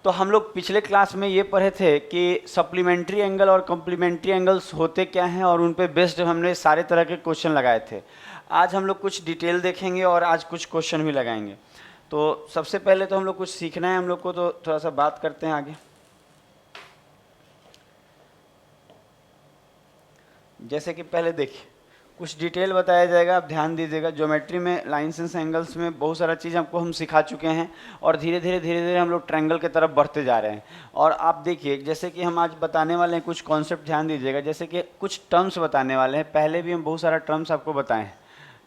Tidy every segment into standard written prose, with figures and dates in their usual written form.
तो हम लोग पिछले क्लास में ये पढ़े थे कि सप्लीमेंट्री एंगल और कॉम्प्लीमेंट्री एंगल्स होते क्या हैं और उन पे बेस्ड हमने सारे तरह के क्वेश्चन लगाए थे। आज हम लोग कुछ डिटेल देखेंगे और आज कुछ क्वेश्चन भी लगाएंगे। तो सबसे पहले तो हम लोग कुछ सीखना है हम लोग को, तो थोड़ा सा बात करते हैं आगे। जैसे कि पहले देखिए कुछ डिटेल बताया जाएगा, आप ध्यान दीजिएगा। ज्योमेट्री में लाइन्स एंड एंगल्स में बहुत सारा चीज़ आपको हम सिखा चुके हैं और धीरे धीरे हम लोग ट्रायंगल की तरफ बढ़ते जा रहे हैं। और आप देखिए जैसे कि हम आज बताने वाले हैं कुछ कॉन्सेप्ट, ध्यान दीजिएगा। जैसे कि कुछ टर्म्स बताने वाले हैं, पहले भी हम बहुत सारा टर्म्स आपको बताए हैं।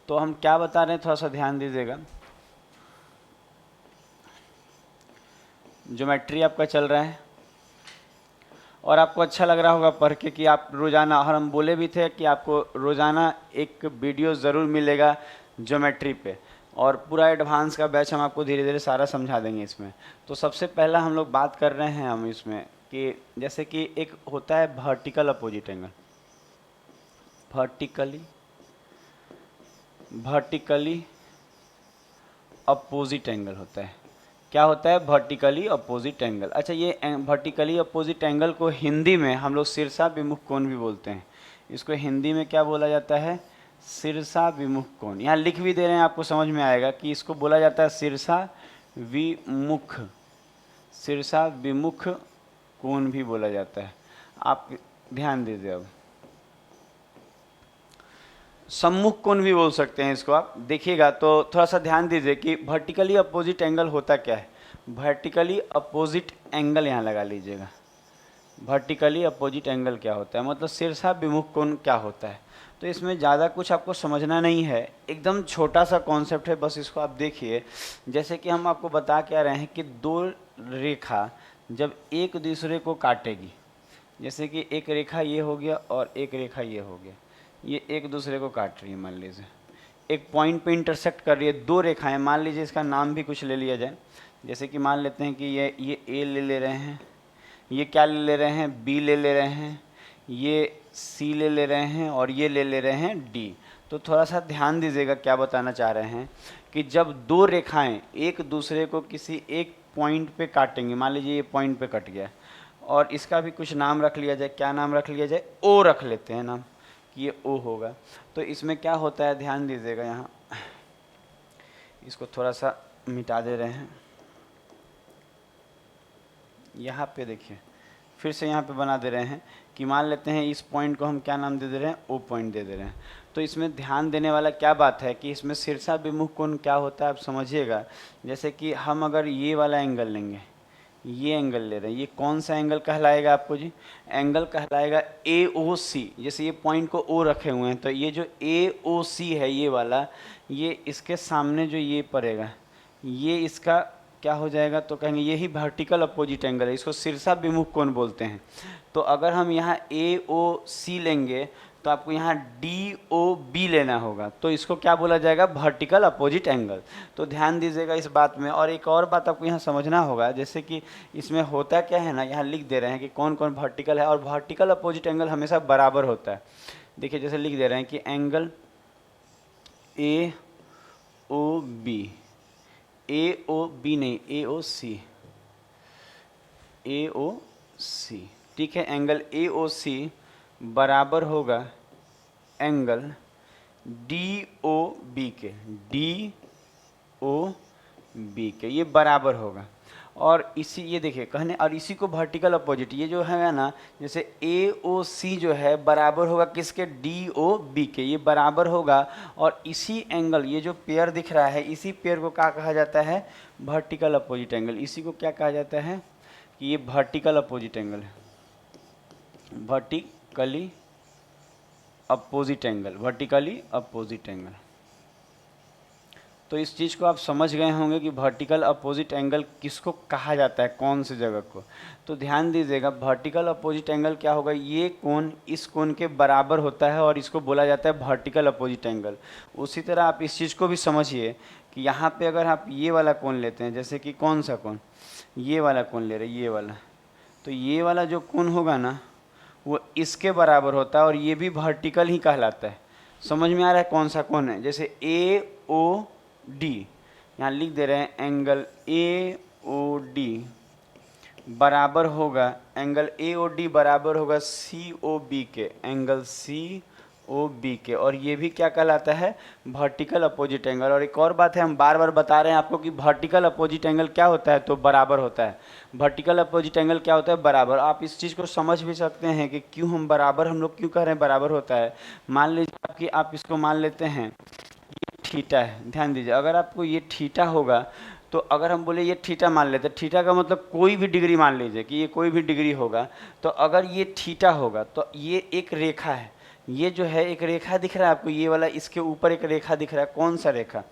तो हम क्या बता रहे हैं थोड़ा सा ध्यान दीजिएगा। ज्योमेट्री आपका चल रहा है और आपको अच्छा लग रहा होगा पढ़ के कि आप रोज़ाना, और हम बोले भी थे कि आपको रोज़ाना एक वीडियो ज़रूर मिलेगा ज्योमेट्री पे, और पूरा एडवांस का बैच हम आपको धीरे धीरे सारा समझा देंगे इसमें। तो सबसे पहला हम लोग बात कर रहे हैं हम इसमें कि जैसे कि एक होता है vertical opposite angle. Vertically opposite angle होता है। क्या होता है? Vertically opposite angle. अच्छा, ये वर्टिकली अपोजिट एंगल को हिंदी में हम लोग शीर्षा विमुख कोण भी बोलते हैं। इसको हिंदी में क्या बोला जाता है? शीर्षा विमुख कोण। यहाँ लिख भी दे रहे हैं, आपको समझ में आएगा कि इसको बोला जाता है शीर्षा विमुख कोण भी बोला जाता है। आप ध्यान दीजिए। अब सम्मुख कोण भी बोल सकते हैं इसको, आप देखिएगा तो थोड़ा सा ध्यान दीजिए कि वर्टिकली अपोजिट एंगल होता क्या है। वर्टिकली अपोजिट एंगल यहाँ लगा लीजिएगा। वर्टिकली अपोजिट एंगल क्या होता है, मतलब शीर्षा विमुख कोण क्या होता है। तो इसमें ज़्यादा कुछ आपको समझना नहीं है, एकदम छोटा सा कॉन्सेप्ट है, बस इसको आप देखिए। जैसे कि हम आपको बता क्या रहे हैं कि दो रेखा जब एक दूसरे को काटेगी, जैसे कि एक रेखा ये हो गया और एक रेखा ये हो गया, ये एक दूसरे को काट रही है। मान लीजिए एक पॉइंट पे इंटरसेक्ट कर रही है दो रेखाएं। मान लीजिए इसका नाम भी कुछ ले लिया जाए, जैसे कि मान लेते हैं कि ये ए ले रहे हैं, ये क्या ले रहे हैं? बी ले रहे हैं, ये सी ले रहे हैं और ये ले रहे हैं डी। तो थोड़ा सा ध्यान दीजिएगा क्या बताना चाह रहे हैं कि जब दो रेखाएं एक दूसरे को किसी एक पॉइंट पे काटेंगे, मान लीजिए ये पॉइंट पे कट गया और इसका भी कुछ नाम रख लिया जाए। क्या नाम रख लिया जाए? ओ रख लेते हैं नाम, कि ये ओ होगा। तो इसमें क्या होता है, ध्यान दीजिएगा। यहाँ इसको थोड़ा सा मिटा दे रहे हैं, यहाँ पे देखिए फिर से यहाँ पे बना दे रहे हैं कि मान लेते हैं इस पॉइंट को हम क्या नाम दे रहे हैं? ओ पॉइंट दे रहे हैं। तो इसमें ध्यान देने वाला क्या बात है कि इसमें शीर्षा विमुख कोण क्या होता है आप समझिएगा। जैसे कि हम अगर ये वाला एंगल लेंगे, ये एंगल ले रहे हैं, ये कौन सा एंगल कहलाएगा आपको जी? एंगल कहलाएगा AOC। जैसे ये पॉइंट को ओ रखे हुए हैं तो ये जो AOC है ये वाला, ये इसके सामने जो ये पड़ेगा, ये इसका क्या हो जाएगा? तो कहेंगे यही वर्टिकल अपोजिट एंगल है, इसको शीर्षा विमुख कोण बोलते हैं। तो अगर हम यहाँ AOC लेंगे तो आपको यहाँ DOB लेना होगा, तो इसको क्या बोला जाएगा? Vertical opposite angle. तो ध्यान दीजिएगा इस बात में। और एक और बात आपको यहाँ समझना होगा, जैसे कि इसमें होता क्या है ना, यहाँ लिख दे रहे हैं कि कौन कौन वर्टिकल है, और वर्टिकल अपोजिट एंगल हमेशा बराबर होता है। देखिए जैसे लिख दे रहे हैं कि एंगल AOB, AOB नहीं AOC, ठीक है। एंगल AOC बराबर होगा एंगल DOB के, ये बराबर होगा। और इसी ये देखिए कहने, और इसी को वर्टिकल अपोजिट, ये जो है ना, जैसे AOC जो है बराबर होगा किसके? DOB के, ये बराबर होगा। और इसी एंगल, ये जो पेयर दिख रहा है, इसी पेयर को क्या कहा जाता है? Vertical opposite angle. इसी को क्या कहा जाता है कि ये वर्टिकल अपोजिट एंगल है, vertically opposite angle, vertically opposite angle. तो इस चीज़ को आप समझ गए होंगे कि वर्टिकल अपोजिट एंगल किसको कहा जाता है, कौन सी जगह को। तो ध्यान दीजिएगा वर्टिकल अपोजिट एंगल क्या होगा? ये कोण इस कोण के बराबर होता है और इसको बोला जाता है वर्टिकल अपोजिट एंगल। उसी तरह आप इस चीज़ को भी समझिए कि यहाँ पे अगर आप ये वाला कोण लेते हैं, जैसे कि कौन सा कोण? ये वाला कोण ले रहे हैं, ये वाला। तो ये वाला जो कोण होगा ना वो इसके बराबर होता है और ये भी वर्टिकल ही कहलाता है। समझ में आ रहा है कौन सा कोण है? जैसे AOD, यहाँ लिख दे रहे हैं एंगल AOD बराबर होगा एंगल ए ओ डी बराबर होगा सी ओ बी के, एंगल सी ओ बी के, और ये भी क्या कहलाता है, वर्टिकल अपोजिट एंगल। और एक और बात है, हम बार बार बता रहे हैं आपको कि वर्टिकल अपोजिट एंगल क्या होता है, तो बराबर होता है। वर्टिकल अपोजिट एंगल क्या होता है, बराबर। आप इस चीज़ को समझ भी सकते हैं कि क्यों हम बराबर, हम लोग क्यों कह रहे हैं बराबर होता है। मान लीजिए कि आप इसको मान लेते हैं थीटा है, ध्यान दीजिए, अगर आपको ये थीटा होगा तो अगर हम बोले ये थीटा मान लेते हैं, थीटा का मतलब कोई भी डिग्री मान लीजिए कि ये कोई भी डिग्री होगा, तो अगर ये थीटा होगा तो ये एक रेखा है, ये जो है एक रेखा दिख रहा है आपको, ये वाला इसके ऊपर एक रेखा दिख रहा है, कौन सा रेखा,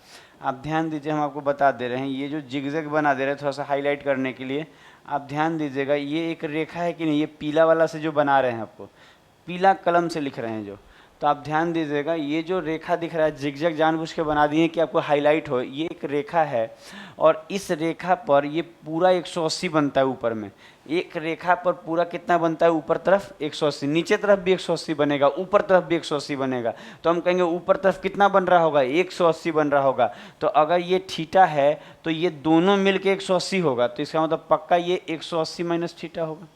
आप ध्यान दीजिए, हम आपको बता दे रहे हैं, ये जो जिगजैग बना दे रहे हैं थोड़ा सा हाईलाइट करने के लिए, आप ध्यान दीजिएगा, ये एक रेखा है कि नहीं, ये पीला वाला से जो बना रहे हैं आपको, पीला कलम से लिख रहे हैं जो, तो आप ध्यान दीजिएगा, ये जो रेखा दिख रहा है जिगजैग जानबूझ के बना दिए कि आपको हाईलाइट हो, ये एक रेखा है, और इस रेखा पर ये पूरा 180 बनता है ऊपर में, एक रेखा पर पूरा कितना बनता है, ऊपर तरफ 180, नीचे तरफ भी 180 बनेगा, ऊपर तरफ भी 180 बनेगा, तो हम कहेंगे ऊपर तरफ कितना बन रहा होगा, 180 बन रहा होगा। तो अगर ये थीटा है तो ये दोनों मिलके 180 होगा, तो इसका मतलब पक्का ये 180 माइनस थीटा होगा।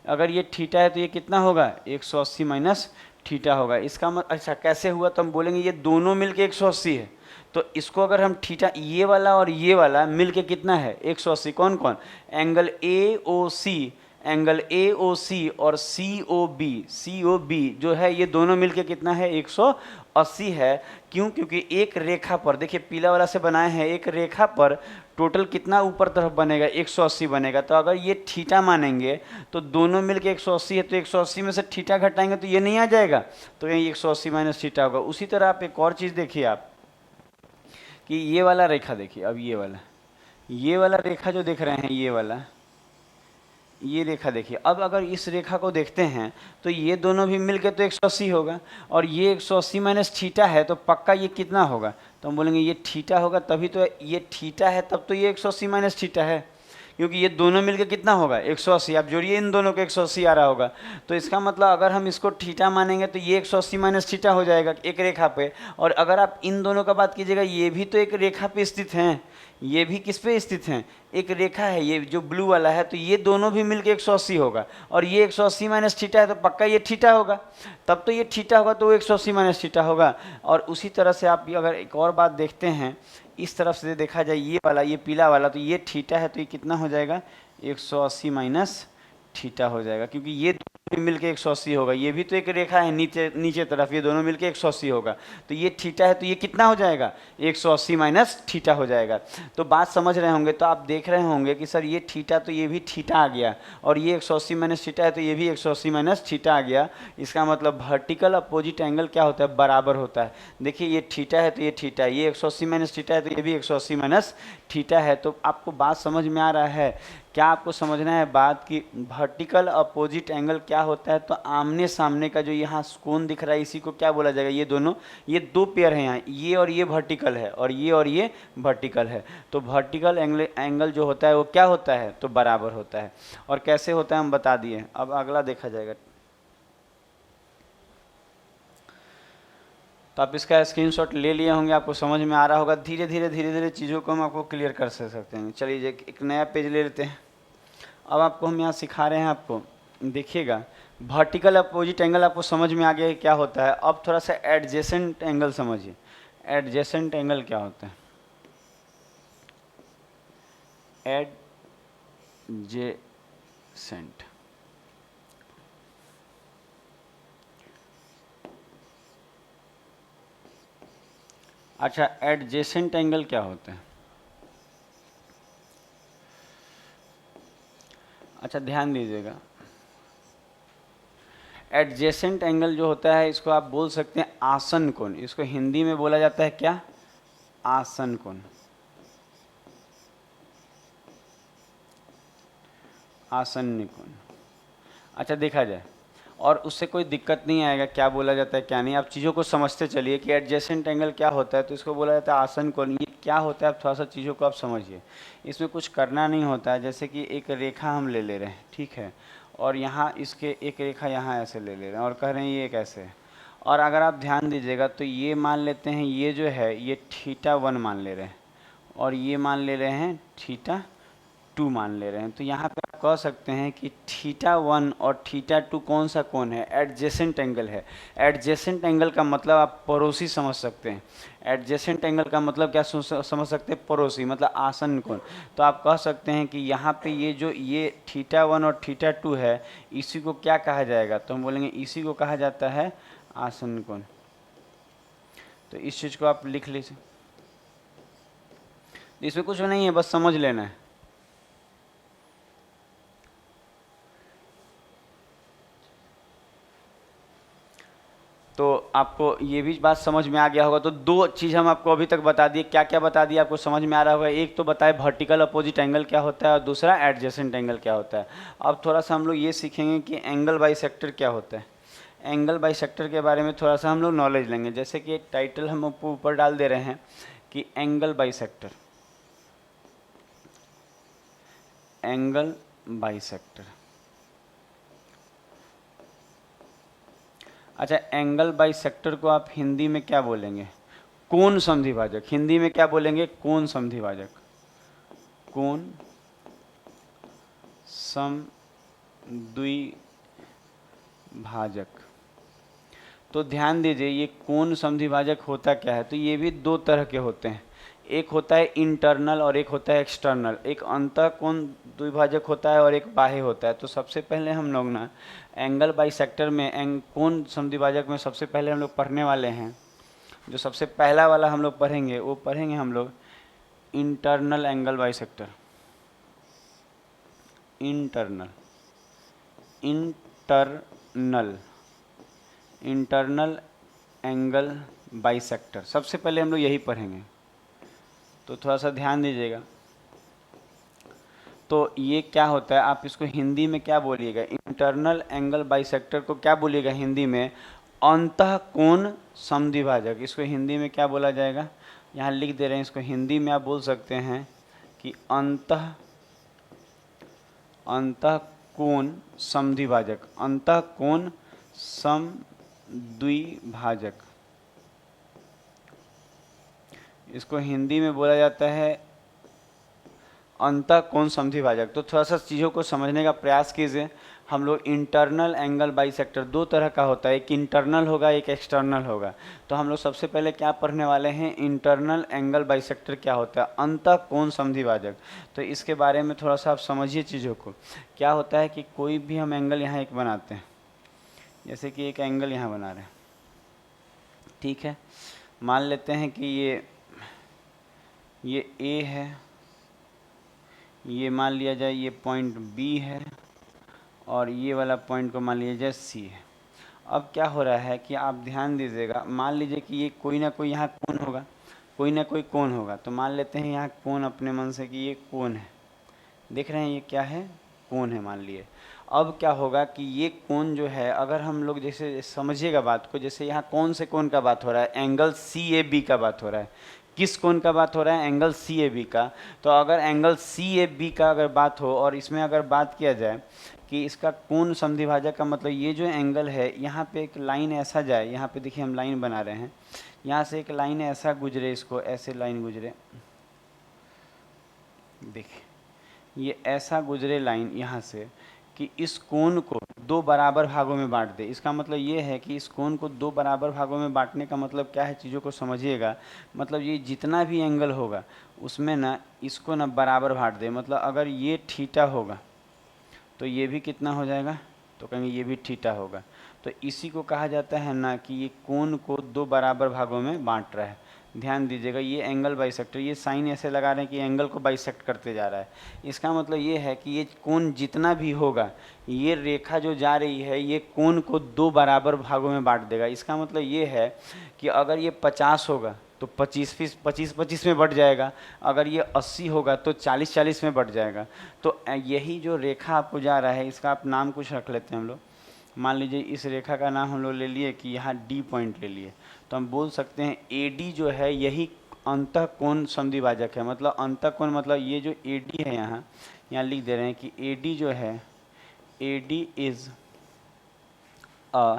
अगर ये थीटा है तो ये कितना होगा, 180 माइनस थीटा होगा। इसका मतलब अच्छा कैसे हुआ, तो हम बोलेंगे ये दोनों मिलके 180 है, तो इसको अगर हम थीटा, ये वाला और ये वाला मिलके कितना है 180, कौन कौन, angle A O C, angle A ओ सी और सी ओ बी जो है, ये दोनों मिलके कितना है 180 है। क्यों, क्योंकि एक रेखा पर, देखिए पीला वाला से बनाए हैं, एक रेखा पर टोटल कितना ऊपर तरफ बनेगा, 180 बनेगा। तो अगर ये थीटा मानेंगे तो दोनों मिलके 180 है, तो 180 में से थीटा घटाएंगे तो ये नहीं आ जाएगा, तो यही 180 माइनस थीटा होगा। उसी तरह आप एक और चीज़ देखिए आप, कि ये वाला रेखा देखिए, अब ये वाला रेखा जो देख रहे हैं, ये वाला, ये रेखा देखिए, अब अगर इस रेखा को देखते हैं तो ये दोनों भी मिलके तो 180 होगा, और ये 180 माइनस थीटा है, तो पक्का ये कितना होगा, तो हम बोलेंगे ये थीटा होगा, तभी तो ये थीटा है, तब तो ये 180 माइनस थीटा है, क्योंकि ये दोनों मिलके कितना होगा 180, आप जोड़िए इन दोनों को 180 आ रहा होगा, तो इसका मतलब अगर हम इसको थीटा मानेंगे तो ये 180 माइनस थीटा हो जाएगा एक रेखा पे। और अगर आप इन दोनों का बात कीजिएगा, ये भी तो एक रेखा पे स्थित हैं, ये भी किस पे स्थित हैं, एक रेखा है, ये जो ब्लू वाला है, तो ये दोनों भी मिलके 180 होगा, और ये 180 माइनस थीटा है, तो पक्का ये थीटा होगा, तब तो ये थीटा होगा, तो वो 180 माइनस थीटा होगा। और उसी तरह से आप अगर एक और बात देखते हैं, इस तरफ से देखा जाए, ये वाला, ये पीला वाला, तो ये थीटा है, तो ये कितना हो जाएगा 180 माइनस थीटा हो जाएगा, क्योंकि ये दोनों मिलके 180 होगा, ये भी तो एक रेखा है नीचे नीचे तरफ, ये दोनों मिलके 180 होगा, तो ये थीटा है, तो ये कितना हो जाएगा 180 माइनस थीटा हो जाएगा। तो बात समझ रहे होंगे, तो आप देख रहे होंगे कि सर ये थीटा, तो ये भी थीटा आ गया, और ये 180 माइनस थीटा है, तो ये भी 180 माइनस थीटा आ गया। इसका मतलब वर्टिकल अपोजिट एंगल क्या होता है, बराबर होता है। देखिए ये थीटा है तो ये थीटा है, ये 180 माइनस थीटा है, तो ये भी 180 माइनस थीटा है। तो आपको बात समझ में आ रहा है, क्या आपको समझना है बात की वर्टिकल अपोजिट एंगल क्या होता है, तो आमने सामने का जो यहाँ कोण दिख रहा है, इसी को क्या बोला जाएगा, ये दोनों, ये दो पेयर हैं यहाँ, ये और ये वर्टिकल है, और ये वर्टिकल है, तो वर्टिकल एंगल जो होता है वो क्या होता है, तो बराबर होता है। और कैसे होता है हम बता दिए, अब अगला देखा जाएगा। तो आप इसका स्क्रीनशॉट ले लिए होंगे, आपको समझ में आ रहा होगा, धीरे धीरे चीज़ों को हम आपको क्लियर कर सकते हैं। चलिए एक नया पेज ले लेते हैं। अब आपको हम यहाँ सिखा रहे हैं, आपको देखिएगा, वर्टिकल अपोजिट एंगल आपको समझ में आ गया है क्या होता है। अब थोड़ा सा एडजेसेंट एंगल समझिए। एडजेसेंट एंगल क्या होता है, एडजेसेंट, अच्छा एडजेसेंट एंगल क्या होता है, अच्छा ध्यान दीजिएगा, एडजेसेंट एंगल जो होता है इसको आप बोल सकते हैं आसन कोण, इसको हिंदी में बोला जाता है क्या, आसन कोण, आसन्न कोण। अच्छा देखा जाए, और उससे कोई दिक्कत नहीं आएगा क्या बोला जाता है क्या नहीं, आप चीज़ों को समझते चलिए कि एडजेसेंट एंगल क्या होता है, तो इसको बोला जाता है आसन कोण। ये क्या होता है, आप थोड़ा सा चीज़ों को आप समझिए, इसमें कुछ करना नहीं होता है। जैसे कि एक रेखा हम ले रहे हैं, ठीक है, और यहाँ इसके एक रेखा यहाँ ऐसे ले रहे हैं, और कह रहे हैं ये कैसे है, और अगर आप ध्यान दीजिएगा तो ये मान लेते हैं, ये जो है ये θ1 मान ले रहे हैं, और ये मान ले रहे हैं θ2, टू मान ले रहे हैं, तो यहाँ पे आप कह सकते हैं कि θ1 और θ2 कौन सा कोण है, एडजेसेंट एंगल है। एडजेसेंट एंगल का मतलब आप पड़ोसी समझ सकते हैं। एडजेसेंट एंगल का मतलब क्या समझ सकते हैं, पड़ोसी मतलब आसन्न कोण। तो आप कह सकते हैं कि यहाँ पे ये जो ये θ1 और θ2 है, इसी को क्या कहा जाएगा, तो हम बोलेंगे इसी को कहा जाता है आसन्न कोण। तो इस चीज़ को आप लिख लीजिए, इसमें कुछ नहीं है, बस समझ लेना है। तो आपको ये भी बात समझ में आ गया होगा। तो दो चीज़ हम आपको अभी तक बता दिए, क्या क्या बता दिए आपको समझ में आ रहा होगा। एक तो बताए वर्टिकल अपोजिट एंगल क्या होता है और दूसरा एडजेसेंट एंगल क्या होता है। अब थोड़ा सा हम लोग ये सीखेंगे कि एंगल बाइसेक्टर क्या होता है। एंगल बाइसेक्टर के बारे में थोड़ा सा हम लोग नॉलेज लेंगे। जैसे कि एक टाइटल हम आपको ऊपर डाल दे रहे हैं कि एंगल बाइसेक्टर, एंगल बाइसेक्टर। अच्छा, एंगल बाइसेक्टर को आप हिंदी में क्या बोलेंगे, कोण समद्विभाजक। हिंदी में क्या बोलेंगे, कोण समद्विभाजक, कोण समद्विभाजक। तो ध्यान दीजिए, ये कोण समद्विभाजक होता क्या है। तो ये भी दो तरह के होते हैं, एक होता है इंटरनल और एक होता है एक्सटर्नल। एक अंतः कोण द्विभाजक होता है और एक बाह्य होता है। तो सबसे पहले हम लोग ना एंगल बाइसेक्टर में कोण समद्विभाजक में सबसे पहले हम लोग पढ़ने वाले हैं, जो सबसे पहला वाला हम लोग पढ़ेंगे वो पढ़ेंगे हम लोग internal angle bisector. Internal internal internal angle bisector सबसे पहले हम लोग यही पढ़ेंगे। तो थोड़ा सा ध्यान दीजिएगा। तो ये क्या होता है, आप इसको हिंदी में क्या बोलिएगा, इंटरनल एंगल बाइसेक्टर को क्या बोलिएगा हिंदी में, अंतः कोण समद्विभाजक। इसको हिंदी में क्या बोला जाएगा, यहाँ लिख दे रहे हैं, इसको हिंदी में आप बोल सकते हैं कि अंतः कोण समद्विभाजक, अंतः कोण समद्विभाजक। इसको हिंदी में बोला जाता है अंतः कोण समद्विभाजक। तो थोड़ा सा चीज़ों को समझने का प्रयास कीजिए। हम लोग इंटरनल एंगल बाइसेक्टर दो तरह का होता है, एक इंटरनल होगा एक एक्सटर्नल होगा। तो हम लोग सबसे पहले क्या पढ़ने वाले हैं, इंटरनल एंगल बाइसेक्टर क्या होता है, अंतः कोण समद्विभाजक। तो इसके बारे में थोड़ा सा आप समझिए चीज़ों को। क्या होता है कि कोई भी हम एंगल यहाँ एक बनाते हैं, जैसे कि एक एंगल यहाँ बना रहे हैं, ठीक है। मान लेते हैं कि ये ए है, ये मान लिया जाए ये पॉइंट बी है और ये वाला पॉइंट को मान लिया जाए सी है। अब क्या हो रहा है कि आप ध्यान दीजिएगा, मान लीजिए कि ये कोई ना कोई यहाँ कोण होगा, कोई ना कोई कोण होगा। तो मान लेते हैं यहाँ कोण अपने मन से कि ये कोण है, देख रहे हैं ये क्या है, कोण है मान लिए। अब क्या होगा कि ये कोण जो है, अगर हम लोग जैसे समझिएगा बात को, जैसे यहाँ कौन से कोण का बात हो रहा है, एंगल सी ए बी का बात हो रहा है। किस कोण का बात हो रहा है, एंगल सी ए बी का। तो अगर एंगल सी ए बी का अगर बात हो और इसमें अगर बात किया जाए कि इसका कोण समद्विभाजक का मतलब ये जो एंगल है, यहाँ पे एक लाइन ऐसा जाए, यहाँ पे देखिए हम लाइन बना रहे हैं, यहाँ से एक लाइन ऐसा गुजरे, इसको ऐसे लाइन गुजरे, देखिए ये ऐसा गुजरे लाइन यहाँ से कि इस कोण को दो बराबर भागों में बांट दे। इसका मतलब ये है कि इस कोण को दो बराबर भागों में बांटने का मतलब क्या है, चीज़ों को समझिएगा। मतलब ये जितना भी एंगल होगा उसमें ना इसको ना बराबर बांट दे। मतलब अगर ये थीटा होगा तो ये भी कितना हो जाएगा, तो कहेंगे ये भी थीटा होगा। तो इसी को कहा जाता है ना कि ये कोण को दो बराबर भागों में बांट रहा है। ध्यान दीजिएगा, ये एंगल बाइसेक्टर, ये साइन ऐसे लगा रहे हैं कि एंगल को बाइसेक्ट करते जा रहा है। इसका मतलब ये है कि ये कोण जितना भी होगा, ये रेखा जो जा रही है ये कोण को दो बराबर भागों में बांट देगा। इसका मतलब ये है कि अगर ये 50 होगा तो 25 में बढ़ जाएगा, अगर ये 80 होगा तो 40 में बढ़ जाएगा। तो यही जो रेखा आपको जा रहा है, इसका आप नाम कुछ रख लेते हैं हम लोग। मान लीजिए इस रेखा का नाम हम लोग ले लिए कि यहाँ डी पॉइंट ले लिए, तो हम बोल सकते हैं ए डी जो है यही अंतः कोण समद्विभाजक है। मतलब अंतः कोण मतलब ये जो ए डी है, यहाँ लिख दे रहे हैं कि ए डी जो है, A D is a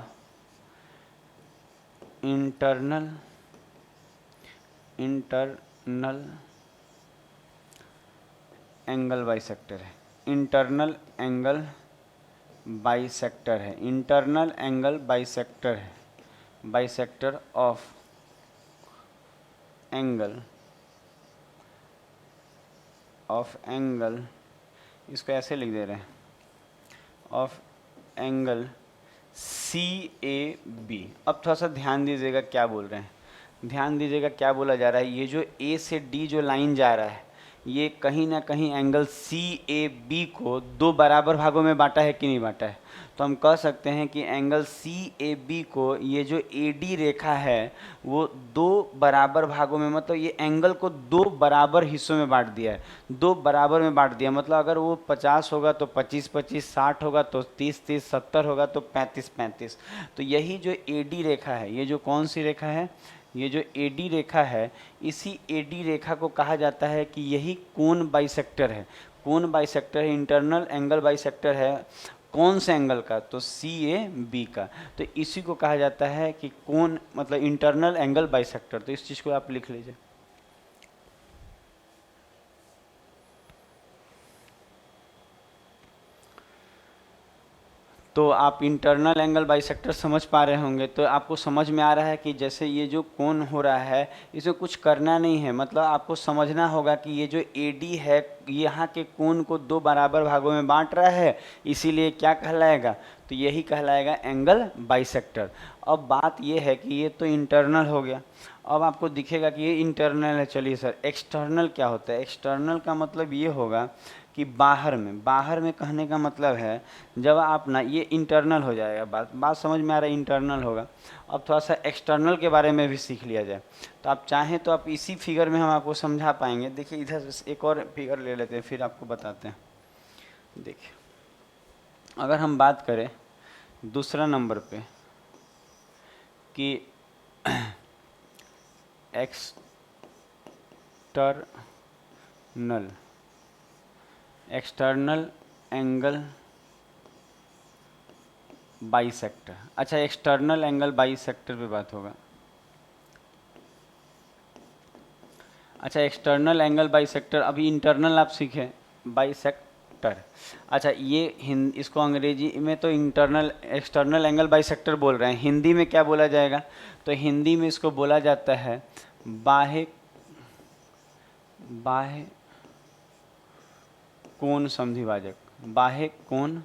internal angle bisector है, इंटरनल एंगल बाइसेक्टर है, इंटरनल एंगल बाइसेक्टर है, बाइसेक्टर ऑफ एंगल इसको ऐसे लिख दे रहे हैं, ऑफ एंगल CAB। अब थोड़ा सा ध्यान दीजिएगा क्या बोल रहे हैं, ध्यान दीजिएगा क्या बोला जा रहा है। ये जो A से D जो लाइन जा रहा है, ये कहीं ना कहीं एंगल CAB को दो बराबर भागों में बांटा है कि नहीं बांटा है। तो हम कह सकते हैं कि एंगल CAB को ये जो AD रेखा है वो दो बराबर भागों में, मतलब ये एंगल को दो बराबर हिस्सों में बांट दिया है, दो बराबर में बांट दिया। मतलब अगर वो 50 होगा तो 25-25, 60 होगा तो 30-30, 70 होगा तो 35-35। तो यही जो AD रेखा है, ये जो कौन सी रेखा है, ये जो AD रेखा है, इसी AD रेखा को कहा जाता है कि यही कोण बाइसेक्टर है। कोण बाइसेक्टर है, इंटरनल एंगल बाइसेक्टर है। कौन से एंगल का? तो CAB का। तो इसी को कहा जाता है कि कोण, मतलब इंटरनल एंगल बाइसेक्टर। तो इस चीज़ को आप लिख लीजिए। तो आप इंटरनल एंगल बाइसेक्टर समझ पा रहे होंगे। तो आपको समझ में आ रहा है कि जैसे ये जो कोण हो रहा है, इसमें कुछ करना नहीं है, मतलब आपको समझना होगा कि ये जो AD है यहाँ के कोण को दो बराबर भागों में बांट रहा है, इसीलिए क्या कहलाएगा? तो यही कहलाएगा एंगल बाइसेक्टर। अब बात ये है कि ये तो इंटरनल हो गया, अब आपको दिखेगा कि ये इंटरनल है। चलिए सर, एक्सटर्नल क्या होता है? एक्सटर्नल का मतलब ये होगा कि बाहर में कहने का मतलब है जब आप ना, ये इंटरनल हो जाएगा। बात समझ में आ रहा है, इंटरनल होगा। अब थोड़ा सा एक्सटर्नल के बारे में भी सीख लिया जाए। तो आप चाहें तो आप इसी फिगर में हम आपको समझा पाएंगे। देखिए इधर एक और फिगर ले लेते हैं, फिर आपको बताते हैं। देखिए अगर हम बात करें दूसरा नंबर पे कि एक्सटर्नल एंगल बाइसेक्टर। अच्छा, एक्सटर्नल एंगल बाइसेक्टर पे बात होगा। अच्छा, एक्सटर्नल एंगल बाइसेक्टर, अभी इंटरनल आप सीखे, बाइसेक्टर। अच्छा, ये इसको अंग्रेजी में तो इंटरनल एक्सटर्नल एंगल बाइसेक्टर बोल रहे हैं, हिंदी में क्या बोला जाएगा? तो हिंदी में इसको बोला जाता है बाह्य कोण समद्विभाजक। बाह्य कोण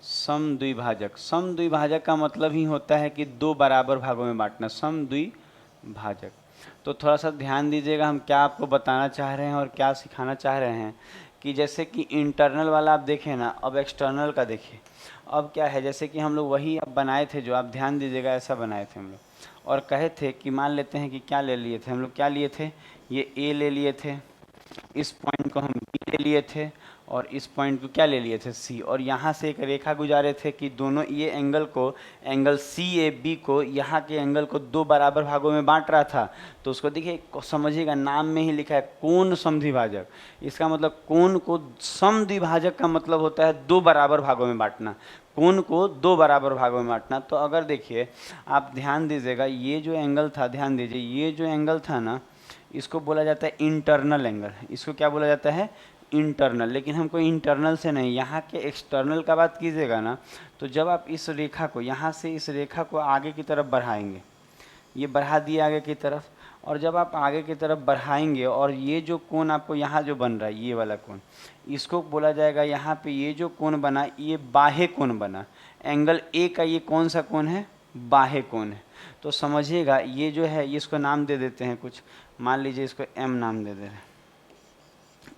समद्विभाजक। समद्विभाजक का मतलब ही होता है कि दो बराबर भागों में बांटना, समद्विभाजक। तो थोड़ा सा ध्यान दीजिएगा हम क्या आपको बताना चाह रहे हैं और क्या सिखाना चाह रहे हैं। कि जैसे कि इंटरनल वाला आप देखें ना, अब एक्सटर्नल का देखिए। अब क्या है, जैसे कि हम लोग वही अब बनाए थे, जो आप ध्यान दीजिएगा, ऐसा बनाए थे हम लोग और कहे थे कि मान लेते हैं कि क्या ले लिए थे हम लोग, क्या लिए थे, ये A ले लिए थे, इस पॉइंट को हम B ले लिए थे और इस पॉइंट को क्या ले लिए थे, C। और यहाँ से एक रेखा गुजारे थे कि दोनों ये एंगल को, एंगल CAB को, यहाँ के एंगल को दो बराबर भागों में बांट रहा था। तो उसको देखिए, समझिएगा, नाम में ही लिखा है कोण समद्विभाजक। इसका मतलब कोण को, समद्विभाजक का मतलब होता है दो बराबर भागों में बांटना, कोण को दो बराबर भागों में बांटना। तो अगर देखिए आप ध्यान दीजिएगा, ये जो एंगल था, ध्यान दीजिए, ये जो एंगल था ना, इसको बोला जाता है इंटरनल एंगल। इसको क्या बोला जाता है? इंटरनल। लेकिन हमको इंटरनल से नहीं, यहाँ के एक्सटर्नल का बात कीजिएगा ना, तो जब आप इस रेखा को, यहाँ से इस रेखा को आगे की तरफ बढ़ाएंगे, ये बढ़ा दिए आगे की तरफ, और जब आप आगे की तरफ बढ़ाएंगे और ये जो कोण आपको यहाँ जो बन रहा है, ये वाला कोण, इसको बोला जाएगा, यहाँ पे ये जो कोण बना, ये बाह्य कोण बना। एंगल A का ये कौन सा कोण है? बाह्य कोण है। तो समझिएगा, ये जो है, इसको नाम दे देते हैं कुछ, मान लीजिए इसको M नाम दे दे रहे हैं,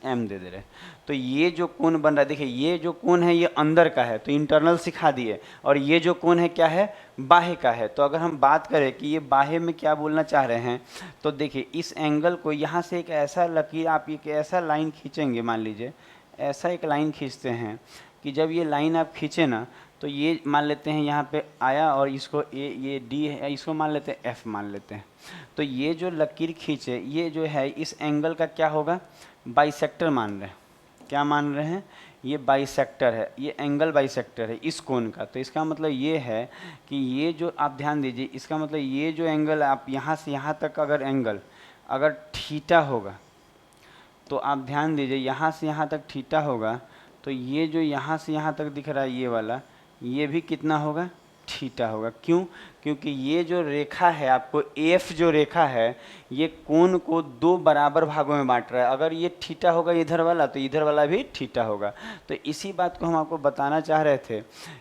M दे दे रहे हैं। तो ये जो कोण बन रहा है, देखिए ये जो कोण है ये अंदर का है, तो इंटरनल सिखा दिए, और ये जो कोण है क्या है? बाह्य का है। तो अगर हम बात करें कि ये बाह्य में क्या बोलना चाह रहे हैं, तो देखिए इस एंगल को, यहाँ से एक ऐसा लकीर, आप एक ऐसा लाइन खींचेंगे, मान लीजिए ऐसा एक लाइन खींचते हैं कि जब ये लाइन आप खींचे ना, तो ये मान लेते हैं यहाँ पे आया, और इसको ये D है, इसको मान लेते हैं F मान लेते हैं। तो ये जो लकीर खींचे, ये जो है इस एंगल का क्या होगा? बाइसेक्टर मान रहे हैं। क्या मान रहे हैं? ये बाइसेक्टर है, ये एंगल बाइसेक्टर है इस कोण का। तो इसका मतलब ये है कि ये जो, आप ध्यान दीजिए, इसका मतलब ये जो एंगल आप यहाँ से यहाँ तक अगर एंगल अगर थीटा होगा, तो आप ध्यान दीजिए यहाँ से यहाँ तक थीटा होगा, तो ये जो यहाँ से यहाँ तक दिख रहा है ये वाला, ये भी कितना होगा, थीटा होगा। क्यों? क्योंकि ये जो रेखा है आपको एफ जो रेखा है ये कोण को दो बराबर भागों में बांट रहा है। अगर ये थीटा होगा इधर वाला तो इधर वाला भी थीटा होगा। तो इसी बात को हम आपको बताना चाह रहे थे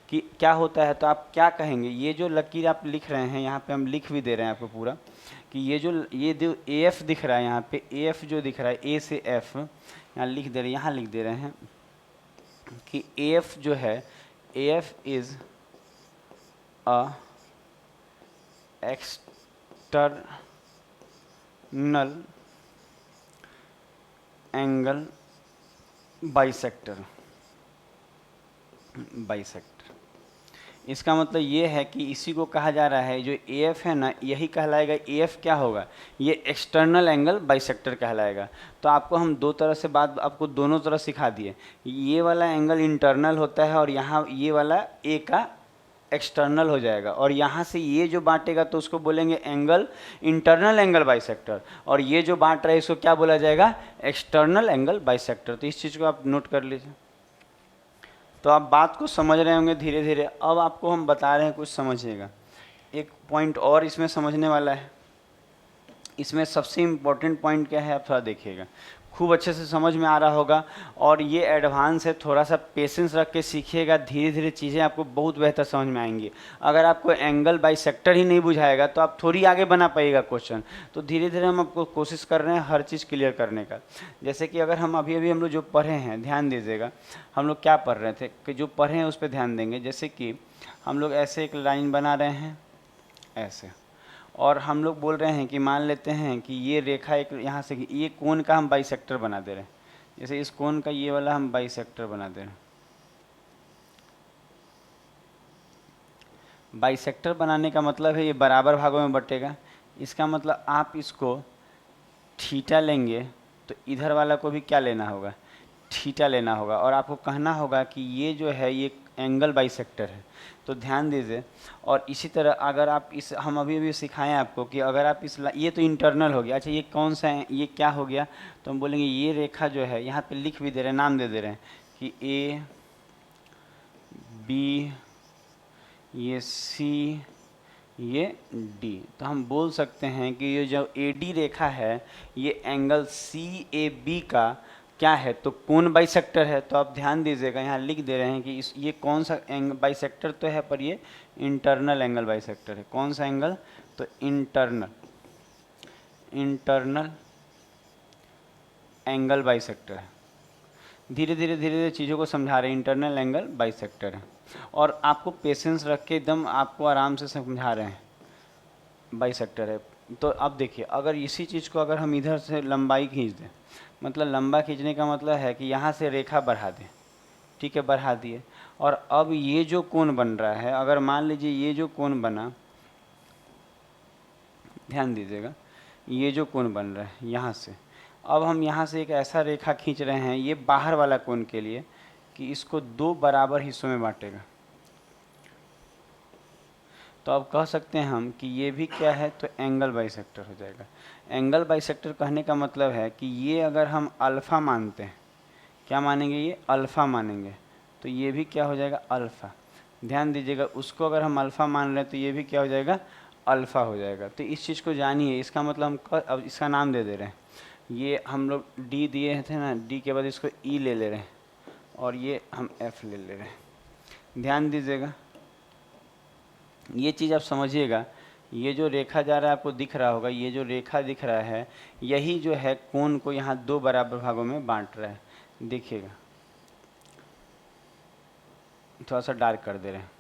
कि क्या होता है। तो आप क्या कहेंगे, ये जो लकीर आप लिख रहे हैं यहाँ पे हम लिख भी दे रहे हैं आपको पूरा कि ये जो ए एफ दिख रहा है यहाँ पे, ए एफ जो दिख रहा है ए से एफ यहाँ लिख दे रहे हैं, यहाँ लिख दे रहे हैं कि ए एफ जो है A F is a external angle bisector. इसका मतलब ये है कि इसी को कहा जा रहा है, जो ए एफ है ना यही कहलाएगा, ए एफ क्या होगा, ये एक्सटर्नल एंगल बाइसेक्टर कहलाएगा। तो आपको हम दो तरह से बात आपको दोनों तरह सिखा दिए। ये वाला एंगल इंटरनल होता है और यहाँ ये वाला ए का एक्सटर्नल हो जाएगा, और यहाँ से ये जो बांटेगा तो उसको बोलेंगे एंगल इंटरनल एंगल बाइसेक्टर, और ये जो बांट रहा है इसको क्या बोला जाएगा, एक्सटर्नल एंगल बाइसेक्टर। तो इस चीज़ को आप नोट कर लीजिए। तो आप बात को समझ रहे होंगे धीरे धीरे। अब आपको हम बता रहे हैं, कुछ समझिएगा। एक पॉइंट और इसमें समझने वाला है। इसमें सबसे इम्पोर्टेंट पॉइंट क्या है आप थोड़ा देखिएगा, खूब अच्छे से समझ में आ रहा होगा। और ये एडवांस है, थोड़ा सा पेशेंस रख के सीखिएगा, धीरे धीरे चीज़ें आपको बहुत बेहतर समझ में आएंगी। अगर आपको एंगल बाइसेक्टर ही नहीं बुझाएगा तो आप थोड़ी आगे बना पाइएगा क्वेश्चन। तो धीरे धीरे हम आपको कोशिश कर रहे हैं हर चीज़ क्लियर करने का। जैसे कि अगर हम अभी हम लोग जो पढ़े हैं, ध्यान दीजिएगा, हम लोग क्या पढ़ रहे थे कि जो पढ़े हैं उस पर ध्यान देंगे। जैसे कि हम लोग ऐसे एक लाइन बना रहे हैं ऐसे, और हम लोग बोल रहे हैं कि मान लेते हैं कि ये रेखा एक यहाँ से, ये कोण का हम बाइसेक्टर बना दे रहे हैं। जैसे इस कोण का ये वाला हम बाइसेक्टर बना दे रहे हैं। बाइसेक्टर बनाने का मतलब है ये बराबर भागों में बटेगा। इसका मतलब आप इसको थीटा लेंगे तो इधर वाला को भी क्या लेना होगा, थीटा लेना होगा, और आपको कहना होगा कि ये जो है ये एंगल बाइसेक्टर है। तो ध्यान दीजिए। और इसी तरह अगर आप इस, हम अभी सिखाएं आपको कि अगर आप इस, ये तो इंटरनल हो गया। अच्छा ये कौन सा है, ये क्या हो गया, तो हम बोलेंगे ये रेखा जो है, यहाँ पे लिख भी दे रहे हैं, नाम दे दे रहे हैं कि ए बी, ये सी, ये डी। तो हम बोल सकते हैं कि ये जो ए डी रेखा है ये एंगल सी ए बी का क्या है, तो कोण बाइसेक्टर है। तो आप ध्यान दीजिएगा, यहाँ लिख दे रहे हैं कि इस, ये कौन सा एंगल बाइसेक्टर तो है, पर ये इंटरनल एंगल बाइसेक्टर है। कौन सा एंगल, तो इंटरनल एंगल बाइसेक्टर है। धीरे धीरे चीज़ों को समझा रहे हैं, इंटरनल एंगल बाइसेक्टर है। और आपको पेशेंस रख के एकदम आपको आराम से समझा रहे हैं, बाइसेक्टर है। तो अब देखिए, अगर इसी चीज़ को अगर हम इधर से लंबाई खींच दें, मतलब लंबा खींचने का मतलब है कि यहाँ से रेखा बढ़ा दें, ठीक है, बढ़ा दिए। और अब ये जो कोण बन रहा है, अगर मान लीजिए ये जो कोण बना, ध्यान दीजिएगा, ये जो कोण बन रहा है यहाँ से, अब हम यहाँ से एक ऐसा रेखा खींच रहे हैं ये बाहर वाला कोण के लिए कि इसको दो बराबर हिस्सों में बांटेगा। तो अब कह सकते हैं हम कि ये भी क्या है, तो एंगल बाइसेक्टर हो जाएगा। एंगल बाइसेक्टर कहने का मतलब है कि ये अगर हम अल्फ़ा मानते हैं, क्या मानेंगे, ये अल्फ़ा मानेंगे, तो ये भी क्या हो जाएगा, अल्फ़ा। ध्यान दीजिएगा, उसको अगर हम अल्फ़ा मान रहे हैं तो ये भी क्या हो जाएगा, अल्फ़ा हो जाएगा। तो इस चीज़ को जानिए। इसका मतलब हम अब इसका नाम दे दे रहे हैं, ये हम लोग डी दिए थे ना, डी के बाद इसको ई ले ले रहे हैं, और ये हम एफ ले ले रहे हैं। ध्यान दीजिएगा, ये चीज़ आप समझिएगा। ये जो रेखा जा रहा है आपको दिख रहा होगा, ये जो रेखा दिख रहा है यही जो है कोण को यहाँ दो बराबर भागों में बांट रहा है। देखिएगा, थोड़ा सा डार्क कर दे रहे हैं,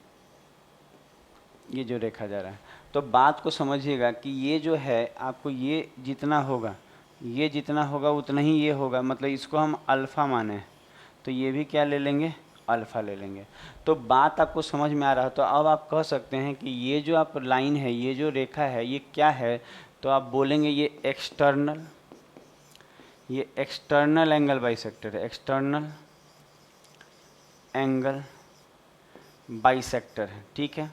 ये जो रेखा जा रहा है। तो बात को समझिएगा कि ये जो है आपको ये जितना होगा, ये जितना होगा उतना ही ये होगा, मतलब इसको हम अल्फ़ा माने, तो ये भी क्या ले लेंगे, अल्फ़ा ले लेंगे। तो बात आपको समझ में आ रहा है। तो अब आप कह सकते हैं कि ये जो आप लाइन है, ये जो रेखा है, ये क्या है, तो आप बोलेंगे ये एक्सटर्नल एंगल बाइसेक्टर है, एक्सटर्नल एंगल बाइसेक्टर है, ठीक है।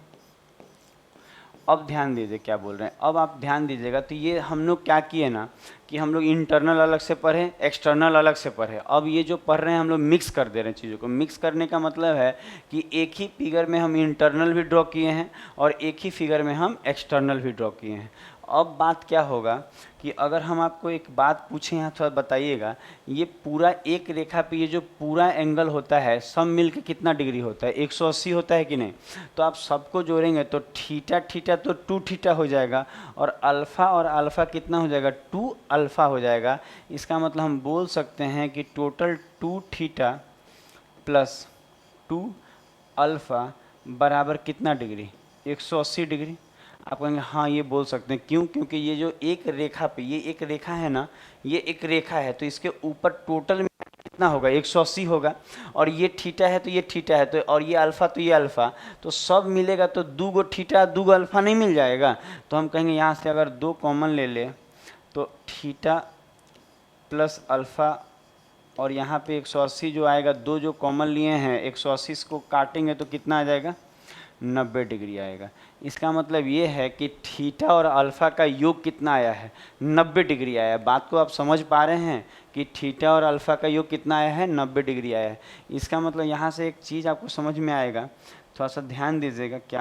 अब ध्यान दीजिए क्या बोल रहे हैं, अब आप ध्यान दीजिएगा। तो ये हम लोग क्या किए ना कि हम लोग इंटरनल अलग से पढ़े, एक्सटर्नल अलग से पढ़े। अब ये जो पढ़ रहे हैं हम लोग मिक्स कर दे रहे हैं चीज़ों को। मिक्स करने का मतलब है कि एक ही फिगर में हम इंटरनल भी ड्रॉ किए हैं और एक ही फिगर में हम एक्सटर्नल भी ड्रॉ किए हैं। अब बात क्या होगा कि अगर हम आपको एक बात पूछें यहाँ, थोड़ा बताइएगा, ये पूरा एक रेखा पे ये जो पूरा एंगल होता है सब मिल के कितना डिग्री होता है? 180 होता है कि नहीं? तो आप सबको जोड़ेंगे तो थीटा थीटा तो 2 थीटा हो जाएगा और अल्फ़ा कितना हो जाएगा? 2 अल्फ़ा हो जाएगा। इसका मतलब हम बोल सकते हैं कि टोटल 2 थीटा प्लस 2 अल्फ़ा बराबर कितना डिग्री? 180 डिग्री। आप कहेंगे हाँ ये बोल सकते हैं, क्यों? क्योंकि ये जो एक रेखा पे ये एक रेखा है ना, ये एक रेखा है तो इसके ऊपर टोटल में कितना होगा? 180 होगा। और ये थीटा है तो ये थीटा है तो, और ये अल्फ़ा तो ये अल्फ़ा, तो सब मिलेगा तो 2 गो थीटा 2 गो अल्फ़ा नहीं मिल जाएगा? तो हम कहेंगे यहाँ से अगर 2 कॉमन ले ले तो थीटा प्लस अल्फ़ा और यहाँ पे 180 जो आएगा, 2 जो कॉमन लिए हैं 180 को काटेंगे तो कितना आ जाएगा? 90 डिग्री आएगा। इसका मतलब ये है कि थीटा और अल्फ़ा का योग कितना आया है? 90 डिग्री आया है। बात को आप समझ पा रहे हैं कि थीटा और अल्फ़ा का योग कितना आया है? 90 डिग्री आया है। इसका मतलब यहाँ से एक चीज़ आपको समझ में आएगा, थोड़ा सा ध्यान दीजिएगा। क्या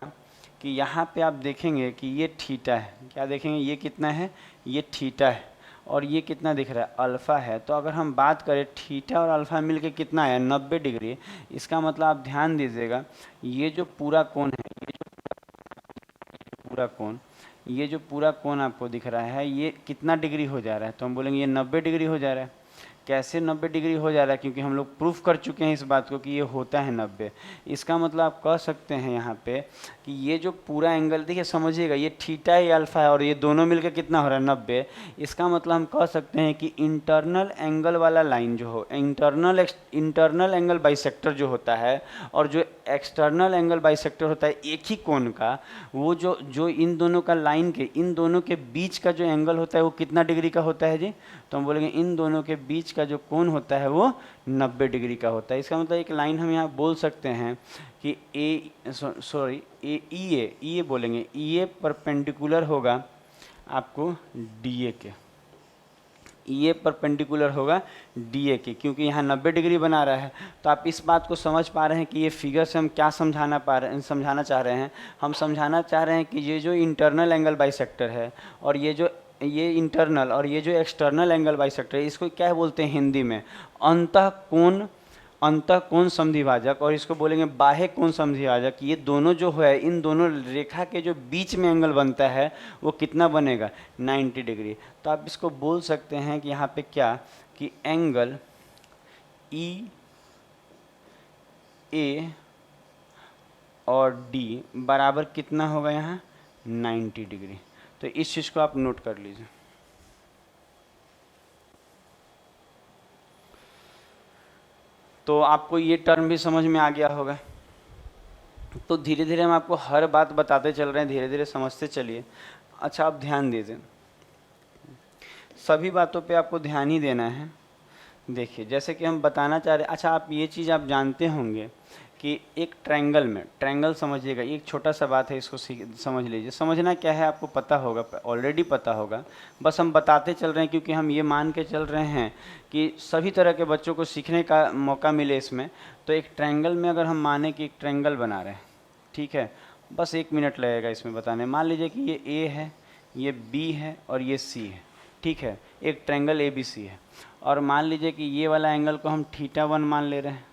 कि यहाँ पे आप देखेंगे कि ये थीटा है, क्या देखेंगे? ये कितना है? ये थीटा है और ये कितना दिख रहा है? अल्फ़ा है। तो अगर हम बात करें थीटा और अल्फ़ा मिलके कितना आया? 90 डिग्री। इसका मतलब आप ध्यान दीजिएगा, ये जो पूरा कोण है, ये जो पूरा कोण आपको दिख रहा है, ये कितना डिग्री हो जा रहा है? तो हम बोलेंगे ये 90 डिग्री हो जा रहा है। कैसे 90 डिग्री हो जा रहा है? क्योंकि हम लोग प्रूफ कर चुके हैं इस बात को कि ये होता है 90। इसका मतलब आप कह सकते हैं यहाँ पे कि ये जो पूरा एंगल, देखिए समझिएगा, ये थीटा है, ये अल्फ़ा है और ये दोनों मिलकर कितना हो रहा है? 90। इसका मतलब हम कह सकते हैं कि इंटरनल एंगल वाला लाइन जो हो, इंटरनल एंगल बाइसेक्टर जो होता है और जो एक्सटर्नल एंगल बाइसेक्टर होता है एक ही कोण का, वो जो इन दोनों का लाइन के, इन दोनों के बीच का जो एंगल होता है वो कितना डिग्री का होता है जी? तो हम बोलेंगे इन दोनों के बीच का जो कोण होता है वो 90 डिग्री का होता है। इसका मतलब एक लाइन हम यहाँ बोल सकते हैं कि ई ए बोलेंगे, ई ए परपेंडिकुलर होगा आपको डी ए के, ई ए परपेंडिकुलर होगा डी ए के, क्योंकि यहाँ 90 डिग्री बना रहा है। तो आप इस बात को समझ पा रहे हैं कि ये फिगर से हम क्या समझाना चाह रहे हैं? हम समझाना चाह रहे हैं कि ये जो इंटरनल एंगल बाइसेक्टर है और ये इंटरनल और ये जो एक्सटर्नल एंगल बाइसेक्टर है, इसको क्या बोलते हैं हिंदी में? अंतःकोण समद्विभाजक, और इसको बोलेंगे बाह्य कोण समद्विभाजक। ये दोनों जो है, इन दोनों रेखा के जो बीच में एंगल बनता है वो कितना बनेगा? 90 डिग्री। तो आप इसको बोल सकते हैं कि यहाँ पे क्या कि एंगल ई ए और डी बराबर कितना होगा यहाँ? 90 डिग्री। तो इस चीज़ को आप नोट कर लीजिए। तो आपको ये टर्म भी समझ में आ गया होगा। तो धीरे धीरे हम आपको हर बात बताते चल रहे हैं, धीरे धीरे समझते चलिए। अच्छा, आप ध्यान दीजिए, सभी बातों पे आपको ध्यान ही देना है। देखिए जैसे कि हम बताना चाह रहे हैं, अच्छा आप ये चीज़ आप जानते होंगे कि एक ट्रायंगल में, ट्रायंगल समझिएगा, एक छोटा सा बात है, इसको समझ लीजिए। समझना क्या है आपको पता होगा, ऑलरेडी पता होगा, बस हम बताते चल रहे हैं क्योंकि हम ये मान के चल रहे हैं कि सभी तरह के बच्चों को सीखने का मौका मिले इसमें। तो एक ट्रायंगल में अगर हम माने कि एक ट्रायंगल बना रहे हैं, ठीक है, बस 1 मिनट लगेगा इसमें बताने। मान लीजिए कि ये ए है, ये बी है और ये सी है, ठीक है, एक ट्रायंगल ए बी सी है। और मान लीजिए कि ये वाला एंगल को हम θ1 मान ले रहे हैं,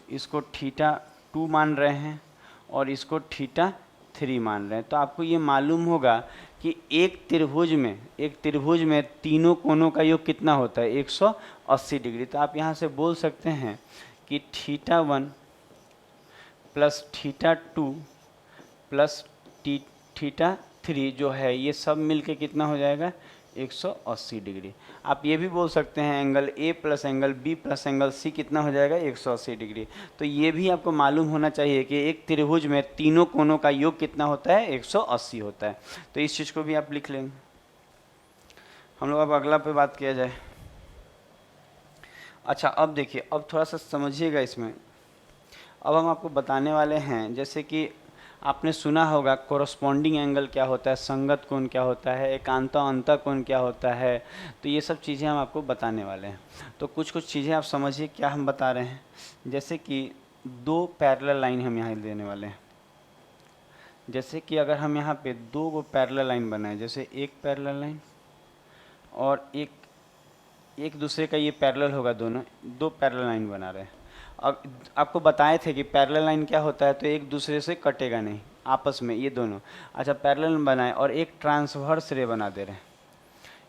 इसको θ2 मान रहे हैं और इसको θ3 मान रहे हैं। तो आपको ये मालूम होगा कि एक त्रिभुज में तीनों कोणों का योग कितना होता है? 180 डिग्री। तो आप यहाँ से बोल सकते हैं कि θ1 प्लस θ2 प्लस θ3 जो है ये सब मिलके कितना हो जाएगा? 180 डिग्री। आप ये भी बोल सकते हैं angle A plus angle B plus angle C कितना हो जाएगा? 180 डिग्री। तो ये भी आपको मालूम होना चाहिए कि एक त्रिभुज में तीनों कोणों का योग कितना होता है? 180 होता है। तो इस चीज़ को भी आप लिख लेंगे। हम लोग अब अगला पे बात किया जाए। अच्छा अब देखिए, अब थोड़ा सा समझिएगा इसमें। अब हम आपको बताने वाले हैं, जैसे कि आपने सुना होगा कोरस्पॉन्डिंग एंगल क्या होता है, संगत कोण क्या होता है, एकांत अंतः कोण क्या होता है। तो ये सब चीज़ें हम आपको बताने वाले हैं। तो कुछ कुछ चीज़ें आप समझिए क्या हम बता रहे हैं। जैसे कि दो पैरेलल लाइन हम यहाँ देने वाले हैं। जैसे कि अगर हम यहाँ पे दो गो पैरेलल लाइन बनाए, जैसे एक पैरेलल लाइन और एक दूसरे का ये पैरेलल होगा, दोनों दो पैरेलल लाइन बना रहे हैं। अब आपको बताए थे कि पैरेलल लाइन क्या होता है, तो एक दूसरे से कटेगा नहीं आपस में ये दोनों। अच्छा, पैरेलल बनाए और एक ट्रांसवर्स रे बना दे रहे हैं,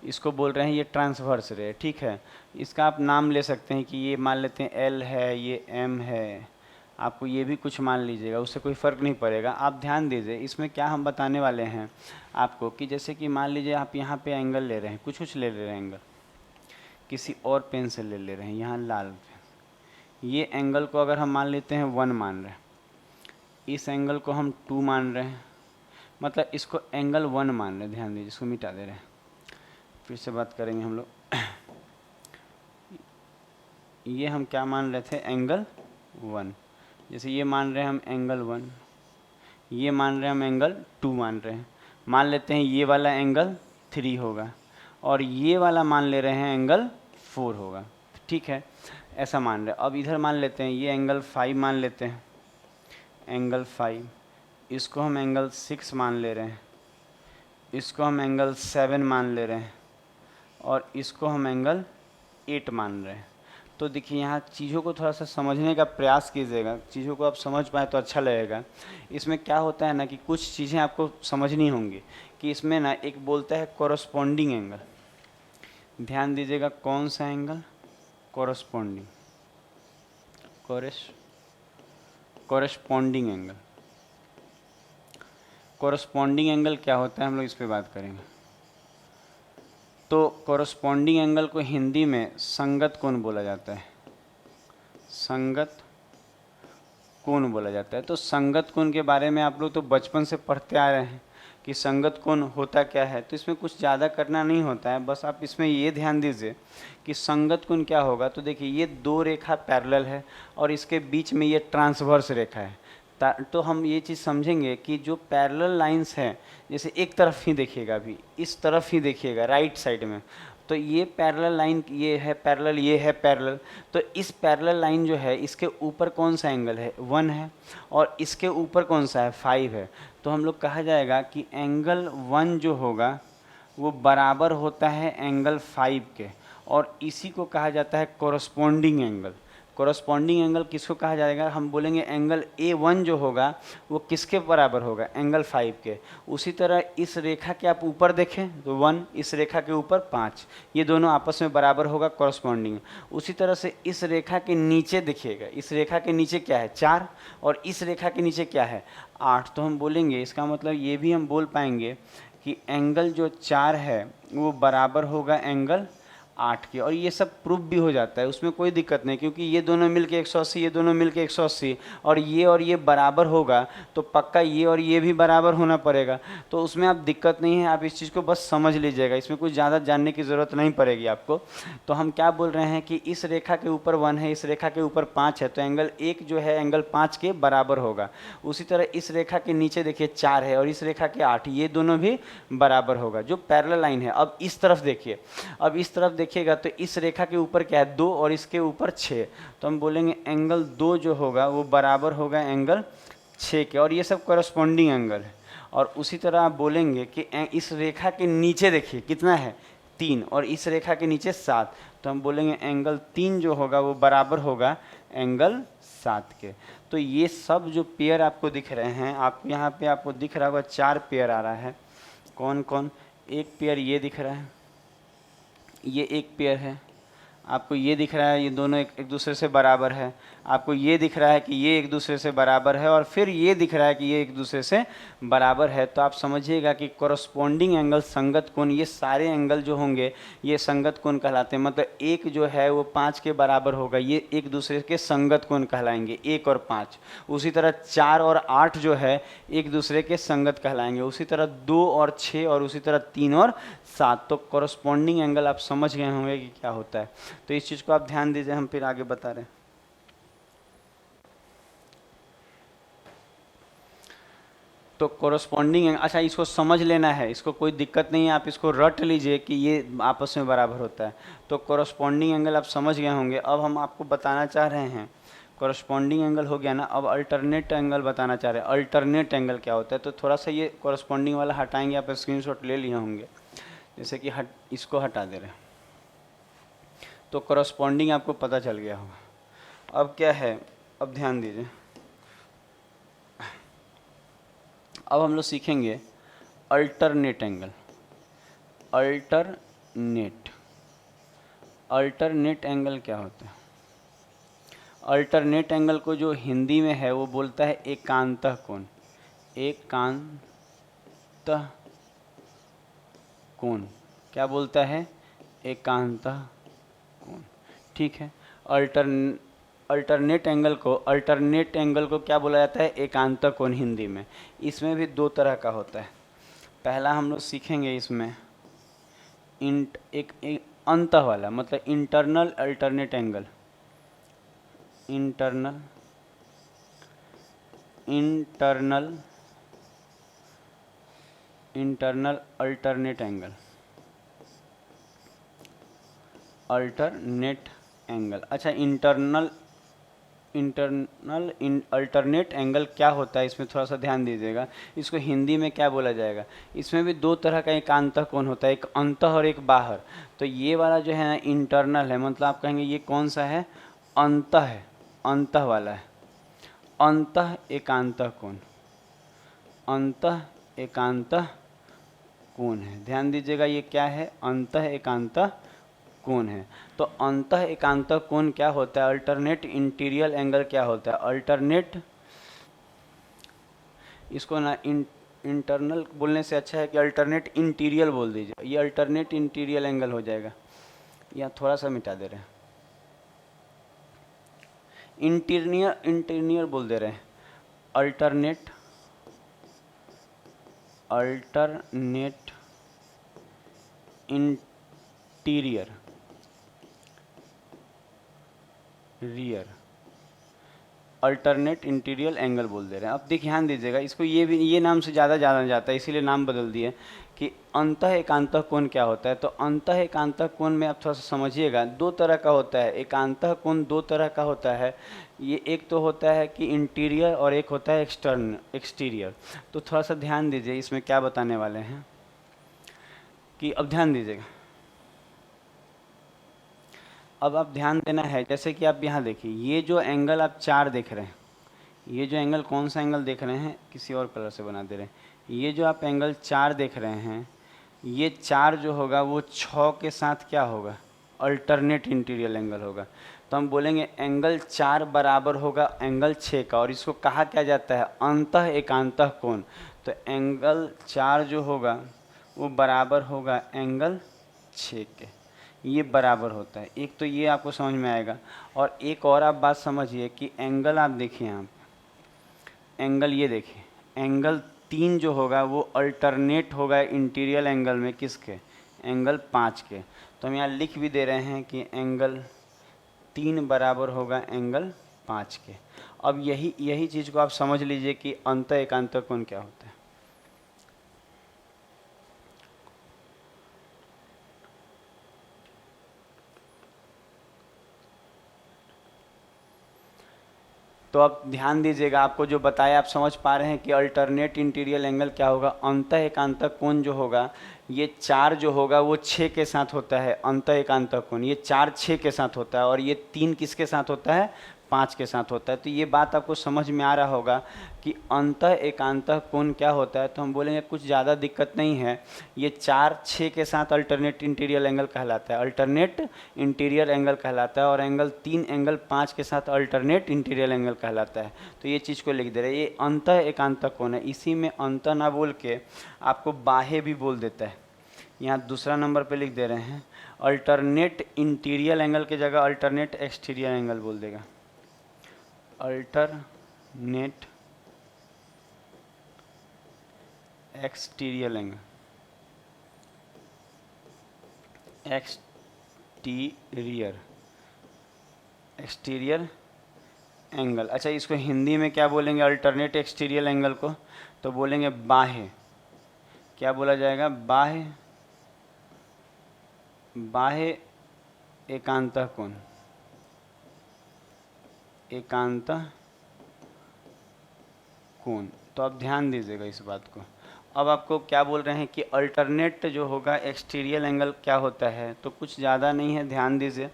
इसको बोल रहे हैं ये ट्रांसवर्स रे। ठीक है, इसका आप नाम ले सकते हैं कि ये मान लेते हैं एल है, ये एम है, आपको ये भी कुछ मान लीजिएगा, उससे कोई फ़र्क नहीं पड़ेगा। आप ध्यान दीजिए इसमें क्या हम बताने वाले हैं आपको, कि जैसे कि मान लीजिए आप यहाँ पे एंगल ले रहे हैं, कुछ कुछ ले रहे हैं एंगल, किसी और पेन से ले रहे हैं, यहाँ लाल पेन। ये एंगल को अगर हम मान लेते हैं 1 मान रहे हैं, इस एंगल को हम 2 मान रहे हैं, मतलब इसको एंगल 1 मान रहे हैं। ध्यान दीजिए, इसको मिटा दे रहे हैं, फिर से बात करेंगे हम लोग। ये हम क्या मान रहे थे, एंगल 1। जैसे ये मान रहे हैं हम एंगल 1, ये मान रहे हैं हम एंगल 2 मान रहे हैं। मान लेते हैं ये वाला एंगल 3 होगा और ये वाला मान ले रहे हैं एंगल 4 होगा। ठीक है, ऐसा मान रहे हैं। अब इधर मान लेते हैं ये एंगल 5 मान लेते हैं, एंगल 5, इसको हम एंगल 6 मान ले रहे हैं, इसको हम एंगल 7 मान ले रहे हैं और इसको हम एंगल 8 मान रहे हैं। तो देखिए यहाँ चीज़ों को थोड़ा सा समझने का प्रयास कीजिएगा, चीज़ों को आप समझ पाए तो अच्छा लगेगा। इसमें क्या होता है ना कि कुछ चीज़ें आपको समझनी होंगी, कि इसमें ना एक बोलता है कोरस्पॉन्डिंग एंगल। ध्यान दीजिएगा, कौन सा angle, corresponding, corresponding angle. Corresponding angle क्या होता है, हम लोग इस पर बात करेंगे। तो कोरस्पॉन्डिंग एंगल को हिंदी में संगत कोण बोला जाता है, संगत कोण बोला जाता है। तो संगत कोण के बारे में आप लोग तो बचपन से पढ़ते आ रहे हैं कि संगत कोण होता क्या है। तो इसमें कुछ ज़्यादा करना नहीं होता है, बस आप इसमें ये ध्यान दीजिए कि संगत कोण क्या होगा। तो देखिए ये दो रेखा पैरेलल है और इसके बीच में ये ट्रांसवर्स रेखा है। तो हम ये चीज़ समझेंगे कि जो पैरेलल लाइंस हैं, जैसे एक तरफ ही देखिएगा, अभी इस तरफ ही देखिएगा राइट साइड में, तो ये पैरेलल लाइन, ये है पैरेलल, ये है पैरेलल। तो इस पैरेलल लाइन जो है, इसके ऊपर कौन सा एंगल है, 1 है, और इसके ऊपर कौन सा है, 5 है। तो हम लोग कहा जाएगा कि एंगल 1 जो होगा वो बराबर होता है एंगल 5 के, और इसी को कहा जाता है कोरस्पॉन्डिंग एंगल। कोरस्पॉन्डिंग एंगल किसको कहा जाएगा, हम बोलेंगे एंगल A1 जो होगा वो किसके बराबर होगा, एंगल 5 के। उसी तरह इस रेखा के आप ऊपर देखें तो 1, इस रेखा के ऊपर 5, ये दोनों आपस में बराबर होगा, कोरस्पॉन्डिंग। उसी तरह से इस रेखा के नीचे देखिएगा, इस रेखा के नीचे क्या है, 4, और इस रेखा के नीचे क्या है, 8। तो हम बोलेंगे, इसका मतलब ये भी हम बोल पाएंगे कि एंगल जो 4 है वो बराबर होगा एंगल 8 की। और ये सब प्रूफ भी हो जाता है, उसमें कोई दिक्कत नहीं, क्योंकि ये दोनों मिलके 180, ये दोनों मिलके 180, और ये बराबर होगा तो पक्का ये और ये भी बराबर होना पड़ेगा। तो उसमें आप दिक्कत नहीं है, आप इस चीज़ को बस समझ लीजिएगा, इसमें कुछ ज़्यादा जानने की ज़रूरत नहीं पड़ेगी आपको। तो हम क्या बोल रहे हैं कि इस रेखा के ऊपर 1 है, इस रेखा के ऊपर 5 है, तो एंगल 1 जो है एंगल 5 के बराबर होगा। उसी तरह इस रेखा के नीचे देखिए 4 है और इस रेखा के 8, ये दोनों भी बराबर होगा, जो पैरेलल लाइन है। अब इस तरफ देखिए, अब इस तरफ देखिएगा तो इस रेखा के ऊपर क्या है, 2, और इसके ऊपर 6, तो हम बोलेंगे एंगल 2 जो होगा वो बराबर होगा एंगल 6 के, और ये सब कोरस्पॉन्डिंग एंगल है। और उसी तरह आप बोलेंगे कि इस रेखा के नीचे देखिए कितना है, 3, और इस रेखा के नीचे 7, तो हम बोलेंगे एंगल 3 जो होगा वो बराबर होगा एंगल 7 के। तो ये सब जो पेयर आपको दिख रहे हैं, आप यहाँ पे आपको दिख रहा होगा 4 पेयर आ रहा है। कौन कौन, एक पेयर ये दिख रहा है, ये एक पेयर है, आपको ये दिख रहा है ये दोनों एक दूसरे से बराबर है, आपको ये दिख रहा है कि ये एक दूसरे से बराबर है, और फिर ये दिख रहा है कि ये एक दूसरे से बराबर है। तो आप समझिएगा कि कोरस्पॉन्डिंग एंगल, संगत कोण, ये सारे एंगल जो होंगे ये संगत कोण कहलाते हैं। मतलब एक जो है वो 5 के बराबर होगा, ये एक दूसरे के संगत कोण कहलाएंगे, 1 और 5। उसी तरह 4 और 8 जो है एक दूसरे के संगत कहलाएंगे। उसी तरह 2 और 6, और उसी तरह 3 और 7। तो कोरस्पॉन्डिंग एंगल आप समझ गए होंगे कि क्या होता है। तो इस चीज़ को आप ध्यान दीजिए, हम फिर आगे बता रहे हैं। तो कोरस्पॉन्डिंग, अच्छा इसको समझ लेना है, इसको कोई दिक्कत नहीं है, आप इसको रट लीजिए कि ये आपस में बराबर होता है। तो कोरस्पॉन्डिंग एंगल आप समझ गए होंगे। अब हम आपको बताना चाह रहे हैं, कोरस्पॉन्डिंग एंगल हो गया ना, अब अल्टरनेट एंगल बताना चाह रहे हैं। अल्टरनेट एंगल क्या होता है, तो थोड़ा सा ये कोरस्पॉन्डिंग वाला हटाएंगे, आप स्क्रीनशॉट ले लिए होंगे, जैसे कि इसको हटा दे रहे हैं, तो कोरस्पॉन्डिंग आपको पता चल गया होगा। अब क्या है, अब ध्यान दीजिए, अब हम लोग सीखेंगे alternate angle. Alternate, alternate angle क्या होता है? अल्टरनेट एंगल को जो हिंदी में है वो बोलता है एकांतः कोण। एकांतः कोण क्या बोलता है? एकांतः कोण, ठीक है। अल्टरनेट एंगल को क्या बोला जाता है? एकांतः कोण हिंदी में। इसमें भी दो तरह का होता है। पहला हम लोग सीखेंगे इसमें एक अंतः वाला, मतलब internal alternate angle. Internal alternate angle, alternate angle. अच्छा, इंटरनल अल्टरनेट एंगल क्या होता है, इसमें थोड़ा सा ध्यान दीजिएगा। इसको हिंदी में क्या बोला जाएगा? इसमें भी दो तरह का एकांतः कोण होता है, एक अंतः और एक बाहर। तो ये वाला जो है ना इंटरनल है, मतलब आप कहेंगे ये कौन सा है? अंतः है, अंतः वाला है। अंतः एकांतः कोण, अंतः एकांतः कोण है। ध्यान दीजिएगा ये क्या है? अंतः एकांतः कोण है। तो अंतः एकांतः कोण क्या होता है? अल्टरनेट इंटीरियर एंगल क्या होता है? अल्टरनेट, इसको ना इंटरनल बोलने से अच्छा है कि अल्टरनेट इंटीरियर बोल दीजिए, ये अल्टरनेट इंटीरियर एंगल हो जाएगा। यहाँ थोड़ा सा मिटा दे रहे हैं, इंटीरियर बोल दे रहे हैं। Alternate interior rear, alternate interior angle बोल दे रहे हैं। अब देखिए ध्यान दीजिएगा, इसको ये नाम से ज़्यादा जाना जाता है, इसीलिए नाम बदल दिए कि अंतः एकांतः कोण क्या होता है। तो अंतः एकांतः कोण में आप थोड़ा सा समझिएगा, दो तरह का होता है। एकांतः कोण दो तरह का होता है। ये एक तो होता है कि इंटीरियर और एक होता है एक्सटीरियर। तो थोड़ा सा ध्यान दीजिए इसमें क्या बताने वाले हैं, कि अब ध्यान दीजिएगा, अब आप ध्यान देना है। जैसे कि आप यहाँ देखिए, ये जो एंगल आप 4 देख रहे हैं, ये जो एंगल कौन सा एंगल देख रहे हैं, किसी और कलर से बना दे रहे हैं। ये जो आप एंगल 4 देख रहे हैं, ये 4 जो होगा वो 6 के साथ क्या होगा? अल्टरनेट इंटीरियर एंगल होगा। तो हम बोलेंगे एंगल 4 बराबर होगा एंगल 6 का, और इसको कहा क्या जाता है? अंतः एकांतः कोण। तो एंगल 4 जो होगा वो बराबर होगा एंगल 6 के, ये बराबर होता है। एक तो ये आपको समझ में आएगा। और एक और आप बात समझिए कि एंगल आप देखिए, आप एंगल ये देखिए, एंगल 3 जो होगा वो अल्टरनेट होगा इंटीरियर एंगल में, किसके? एंगल 5 के। तो हम यहाँ लिख भी दे रहे हैं कि एंगल 3 बराबर होगा एंगल 5 के। अब यही चीज़ को आप समझ लीजिए कि अंतः एकांतः कोण क्या होता है। तो अब ध्यान दीजिएगा, आपको जो बताया आप समझ पा रहे हैं कि अल्टरनेट इंटीरियर एंगल क्या होगा। अंतः एकांतः कोण जो होगा, ये 4 जो होगा वो 6 के साथ होता है। अंतः एकांतः कोण ये 4 6 के साथ होता है, और ये 3 किसके साथ होता है? 5 के साथ होता है। तो ये बात आपको समझ में आ रहा होगा कि अंतः एकांतः कोण क्या होता है। तो हम बोलेंगे कुछ ज़्यादा दिक्कत नहीं है, ये 4 6 के साथ अल्टरनेट इंटीरियर एंगल कहलाता है, अल्टरनेट इंटीरियर एंगल कहलाता है। और एंगल 3 एंगल 5 के साथ अल्टरनेट इंटीरियर एंगल कहलाता है। तो ये चीज़ को लिख दे रहे हैं, ये अंतः एकांतः कोण है। इसी में अंतः ना बोल के आपको बाह्य भी बोल देता है। यहाँ दूसरा नंबर पे लिख दे रहे हैं, अल्टरनेट इंटीरियर एंगल की जगह अल्टरनेट एक्सटीरियर एंगल बोल देगा। Alternate exterior angle, exterior angle. अच्छा, इसको हिंदी में क्या बोलेंगे अल्टरनेट एक्सटीरियर एंगल को? तो बोलेंगे बाह्य। क्या बोला जाएगा? बाह्य, बाह्य एकांतः कोण, एकांतः कोण। तो आप ध्यान दीजिएगा इस बात को। अब आपको क्या बोल रहे हैं कि अल्टरनेट जो होगा एक्सटीरियर एंगल क्या होता है, तो कुछ ज़्यादा नहीं है, ध्यान दीजिए।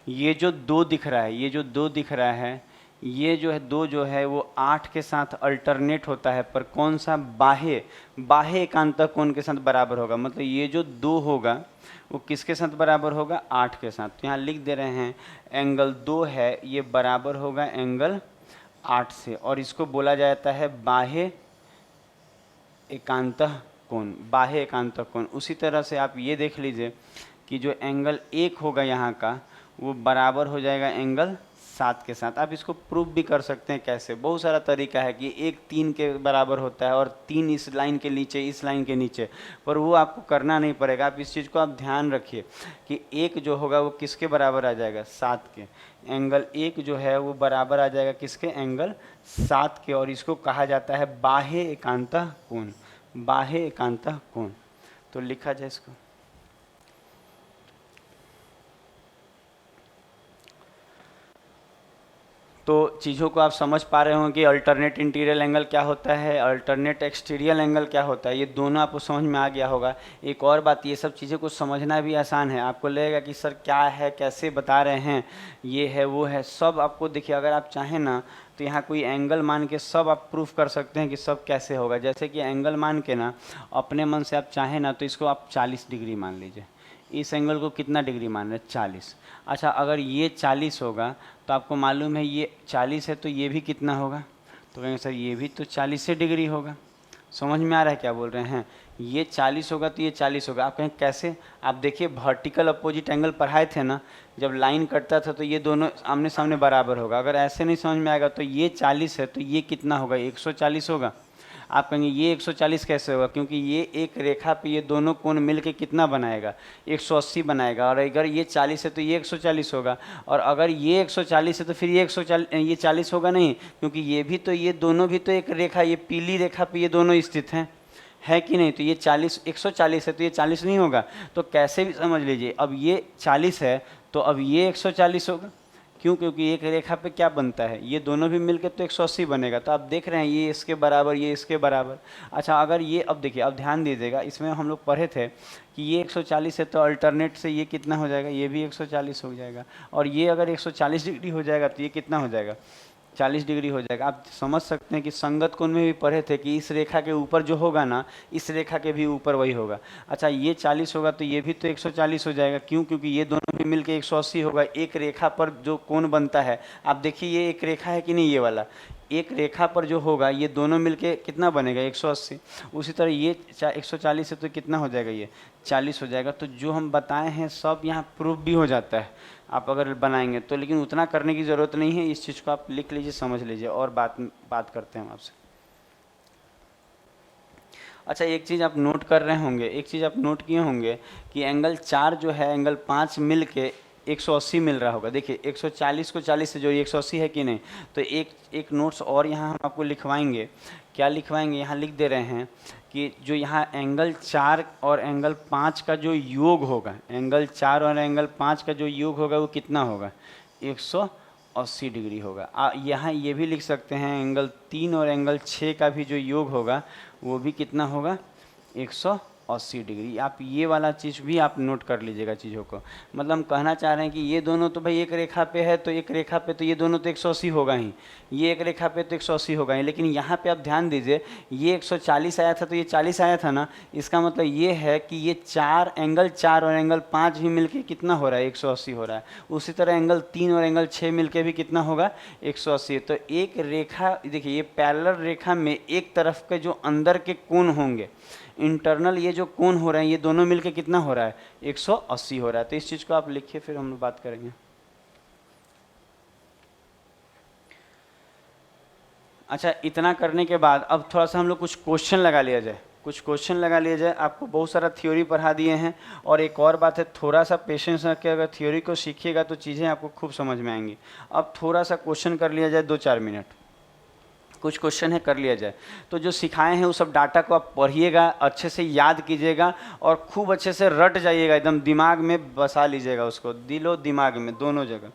ये जो दो दिख रहा है, ये जो दो दिख रहा है, ये जो है दो जो है वो 8 के साथ अल्टरनेट होता है, पर कौन सा? बाह्य, बाह्य एकांतः कोण के साथ बराबर होगा। मतलब ये जो दो होगा वो किसके साथ बराबर होगा? 8 के साथ। तो यहाँ लिख दे रहे हैं एंगल 2 है, ये बराबर होगा एंगल 8 से, और इसको बोला जाता है बाह्य एकांतः कोण, बाह्य एकांतः कोण। उसी तरह से आप ये देख लीजिए कि जो एंगल 1 होगा यहाँ का, वो बराबर हो जाएगा एंगल 7 के साथ। आप इसको प्रूफ भी कर सकते हैं। कैसे? बहुत सारा तरीका है कि 1 3 के बराबर होता है और 3 इस लाइन के नीचे, इस लाइन के नीचे, पर वो आपको करना नहीं पड़ेगा। आप इस चीज़ को आप ध्यान रखिए कि 1 जो होगा वो किसके बराबर आ जाएगा? 7 के। एंगल 1 जो है वो बराबर आ जाएगा किसके? एंगल 7 के। और इसको कहा जाता है बाह्य एकांतः कोण, बाह्य एकांतः कोण। तो लिखा जाए इसको। तो चीज़ों को आप समझ पा रहे होंगे कि अल्टरनेट इंटीरियर एंगल क्या होता है, अल्टरनेट एक्सटीरियर एंगल क्या होता है। ये दोनों आपको समझ में आ गया होगा। एक और बात, ये सब चीज़ें को समझना भी आसान है। आपको लगेगा कि सर क्या है, कैसे बता रहे हैं, ये है वो है, सब आपको देखिए। अगर आप चाहें ना तो यहाँ कोई एंगल मान के सब आप प्रूफ कर सकते हैं कि सब कैसे होगा। जैसे कि एंगल मान के ना अपने मन से आप चाहें ना तो इसको आप 40 डिग्री मान लीजिए। इस एंगल को कितना डिग्री मान रहे हैं? 40। अच्छा, अगर ये 40 होगा तो आपको मालूम है ये 40 है, तो ये भी कितना होगा? तो कहेंगे सर ये भी तो 40 से डिग्री होगा। समझ में आ रहा है क्या बोल रहे हैं? ये 40 होगा तो ये 40 होगा। आप कहें कैसे? आप देखिए वर्टिकल अपोजिट एंगल पढ़ाए थे ना, जब लाइन कटता था तो ये दोनों आमने सामने बराबर होगा। अगर ऐसे नहीं समझ में आएगा तो ये 40 है तो ये कितना होगा? 140 होगा। आप कहेंगे ये 140 कैसे होगा? क्योंकि ये एक रेखा पे ये दोनों कोण मिल के कितना बनाएगा? 180 बनाएगा। और अगर ये 40 है तो ये 140 होगा, और अगर ये 140 है तो फिर ये 40 होगा नहीं, क्योंकि ये भी तो, ये दोनों भी तो एक रेखा, ये पीली रेखा पे ये दोनों स्थित हैं, है कि नहीं? तो ये 140 है तो ये 40 नहीं होगा। तो कैसे भी समझ लीजिए, अब ये 40 है तो अब ये 140 होगा। क्यों? क्योंकि एक रेखा पे क्या बनता है? ये दोनों भी मिलकर तो 180 बनेगा। तो आप देख रहे हैं ये इसके बराबर, ये इसके बराबर। अच्छा, अगर ये, अब देखिए, अब ध्यान दीजिएगा, इसमें हम लोग पढ़े थे कि ये 140 है तो अल्टरनेट से ये कितना हो जाएगा? ये भी 140 हो जाएगा। और ये अगर 140 डिग्री हो जाएगा तो ये कितना हो जाएगा? 40 डिग्री हो जाएगा। आप समझ सकते हैं कि संगत कोण में भी पढ़े थे कि इस रेखा के ऊपर जो होगा ना, इस रेखा के भी ऊपर वही होगा। अच्छा, ये 40 होगा तो ये भी तो 140 हो जाएगा। क्यों? क्योंकि ये दोनों भी मिलके 180 होगा। एक रेखा पर जो कोण बनता है, आप देखिए ये एक रेखा है कि नहीं, ये वाला एक रेखा पर जो होगा ये दोनों मिलके कितना बनेगा? 180। उसी तरह ये 140 है तो कितना हो जाएगा? ये 40 हो जाएगा। तो जो हम बताए हैं सब यहाँ प्रूफ भी हो जाता है आप अगर बनाएंगे तो। लेकिन उतना करने की ज़रूरत नहीं है। इस चीज़ को आप लिख लीजिए, समझ लीजिए, और बात करते हैं हम आपसे। अच्छा, एक चीज़ आप नोट कर रहे होंगे, एक चीज़ आप नोट किए होंगे कि एंगल 4 जो है, एंगल 5 मिल के 180 मिल रहा होगा। देखिए 140 को 40 से जोड़िए, 180 है कि नहीं? तो एक नोट्स और यहाँ हम आपको लिखवाएंगे। क्या लिखवाएंगे? यहाँ लिख दे रहे हैं कि जो यहाँ एंगल 4 और एंगल 5 का जो योग होगा, एंगल 4 और एंगल 5 का जो योग होगा वो कितना होगा? 180 डिग्री होगा। यहाँ ये भी लिख सकते हैं एंगल 3 और एंगल 6 का भी जो योग होगा वो भी कितना होगा? 180 डिग्री। आप ये वाला चीज़ भी आप नोट कर लीजिएगा चीज़ों को। मतलब हम कहना चाह रहे हैं कि ये दोनों तो भाई एक रेखा पे है, तो एक रेखा पे तो ये दोनों तो 180 होगा ही, ये एक रेखा पे तो 180 होगा ही। लेकिन यहाँ पे आप ध्यान दीजिए, ये 140 आया था तो ये 40 आया था ना। इसका मतलब ये है कि ये एंगल 4 और एंगल 5 भी मिलके कितना हो रहा है? 180 हो रहा है। उसी तरह एंगल 3 और एंगल 6 मिलके भी कितना होगा? 180। तो एक रेखा, देखिए ये पैरेलल रेखा में एक तरफ के जो अंदर के कोण होंगे, इंटरनल ये जो कोण हो रहे हैं, ये दोनों मिलके कितना हो रहा है? 180 हो रहा है। तो इस चीज़ को आप लिखिए, फिर हम लोग बात करेंगे। अच्छा, इतना करने के बाद अब थोड़ा सा हम लोग कुछ क्वेश्चन लगा लिया जाए। कुछ क्वेश्चन लगा लिया जाए। आपको बहुत सारा थ्योरी पढ़ा दिए हैं, और एक और बात है, थोड़ा सा पेशेंस रख के अगर थ्योरी को सीखिएगा तो चीज़ें आपको खूब समझ में आएंगी। अब थोड़ा सा क्वेश्चन कर लिया जाए 2-4 मिनट, कुछ क्वेश्चन है कर लिया जाए। तो जो सिखाए हैं उस सब डाटा को आप पढ़िएगा, अच्छे से याद कीजिएगा और खूब अच्छे से रट जाइएगा, एकदम दिमाग में बसा लीजिएगा उसको, दिलो दिमाग में दोनों जगह।